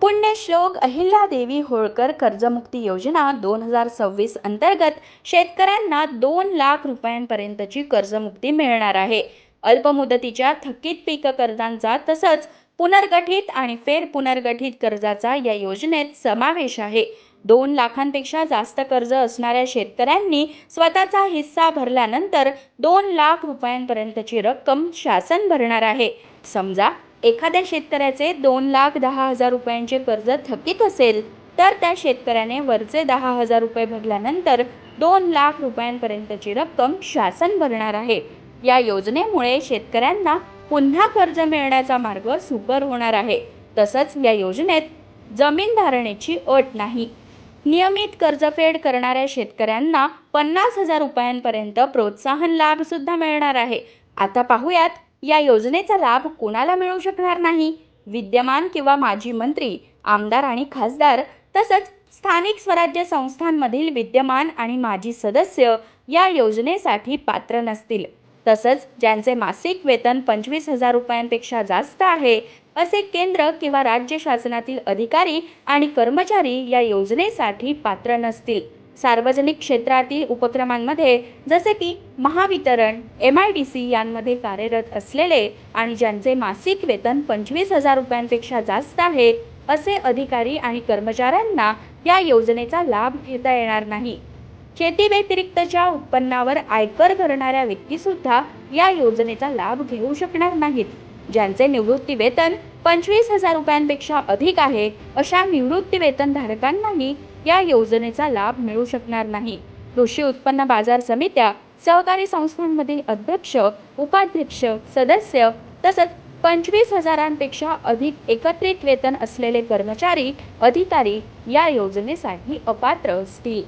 पुण्यश्लोक अहिल्यादेवी होळकर कर्जमुक्ती योजना 2026 अंतर्गत शेतकऱ्यांना 2 लाख रुपयांपर्यंतची कर्जमुक्ती मिळणार आहे. अल्पमुदतीच्या थकीत पीक कर्जांचा तसंच पुनर्गठित आणि फेर पुनर्गठित कर्जाचा या योजनेत समावेश आहे. 2 लाखांपेक्षा जास्त कर्ज असणाऱ्या शेतकऱ्यांनी स्वतःचा हिस्सा भरल्यानंतर 2 लाख रुपयांपर्यंतची रक्कम शासन भरणार आहे. समजा एखाद्या शेतकऱ्याचे 2,10,000 रुपयांचे कर्ज थकीत असेल तर त्या शेतकऱ्याने वरचे 10,000 रुपये भरल्यानंतर 2 लाख रुपयांपर्यंतची रक्कम शासन भरणार आहे. या योजनेमुळे शेतकऱ्यांना पुन्हा कर्ज मिळण्याचा मार्ग सुकर होणार आहे. तसंच या योजनेत जमीन धारणेची अट नाही. नियमित कर्जफेड करणाऱ्या शेतकऱ्यांना 50,000 रुपयांपर्यंत प्रोत्साहन लाभ सुद्धा मिळणार आहे. आता पाहूयात या योजनेचा लाभ कोणाला मिळू शकणार नाही. विद्यमान किंवा माजी मंत्री, आमदार आणि खासदार तसंच स्थानिक स्वराज्य संस्थांमधील विद्यमान आणि माजी सदस्य या योजनेसाठी पात्र नसतील. तसंच ज्यांचे मासिक वेतन 25,000 रुपयांपेक्षा जास्त आहे असे केंद्र किंवा राज्य शासनातील अधिकारी आणि कर्मचारी या योजनेसाठी पात्र नसतील. सार्वजनिक क्षेत्रातील उपक्रमांमध्ये जसे की महावितरण, MIDC यांमध्ये कार्यरत असलेले आणि ज्यांचे मासिक वेतन 25,000 रुपयांपेक्षा जास्त आहे असे अधिकारी आणि कर्मचाऱ्यांना या योजनेचा लाभ घेता येणार नाही. शेती व्यतिरिक्तच्या उत्पन्नावर आयकर भरणाऱ्या व्यक्तीसुद्धा या योजनेचा लाभ घेऊ शकणार नाहीत. ज्यांचे निवृत्ती वेतन 25,000 रुपयांपेक्षा अधिक आहे अशा निवृत्ती वेतनधारकांनाही या योजनेचा लाभ मिळू शकणार नाही. कृषी उत्पन्न बाजार समित्या, सहकारी संस्थांमधील अध्यक्ष, उपाध्यक्ष, सदस्य तसंच 25,000पेक्षा अधिक एकत्रित वेतन असलेले कर्मचारी, अधिकारी या योजनेसाठी अपात्र असतील.